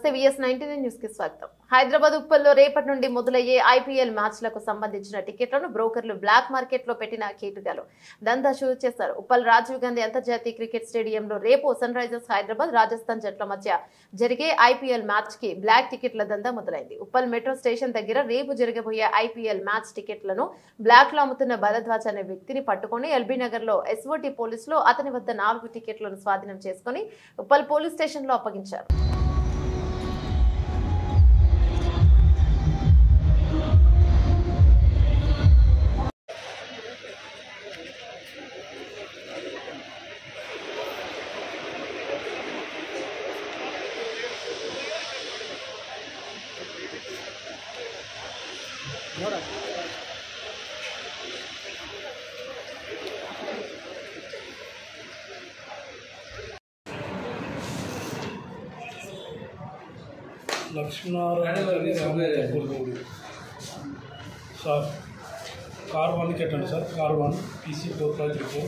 నమస్తే VS19 news కి స్వాగతం. హైదరాబాద్ ఉప్పల్లో రేపటి నుండి మొదలయ్యే IPL మ్యాచ్లకు సంబంధించిన టికెట్లను బ్రోకర్లు బ్లాక్ మార్కెట్ లో పెట్టిన కేటుగాలు దందా షురూ చేశారు. ఉప్పల్ రాజీవ్ గాంధీ అంతర్జాతీయ క్రికెట్ స్టేడియంలో రేపు సన్ రైజర్స్ హైదరాబాద్ రాజస్థాన్ జట్ల మధ్య జరిగే IPL మ్యాచ్ కి బ్లాక్ టికెట్ల దందా మొదలైంది. ఉప్పల్ మెట్రో స్టేషన్ దగ్గర రేపు జరగబోయే IPL మ్యాచ్ టికెట్లను బ్లాక్ లో అమ్ముతున్న భరద్వాజ్ అనే వ్యక్తిని పట్టుకుని LB నగర్ లో SOT పోలీసులు అతని వద్ద 4 టికెట్లను స్వాధీనం చేసుకుని ఉప్పల్ పోలీస్ స్టేషన్ లో అప్పగించారు. లక్ష్మీనారాయణ సార్ కార్ 1 కెట్టండి సార్ కార్ 1 PC 453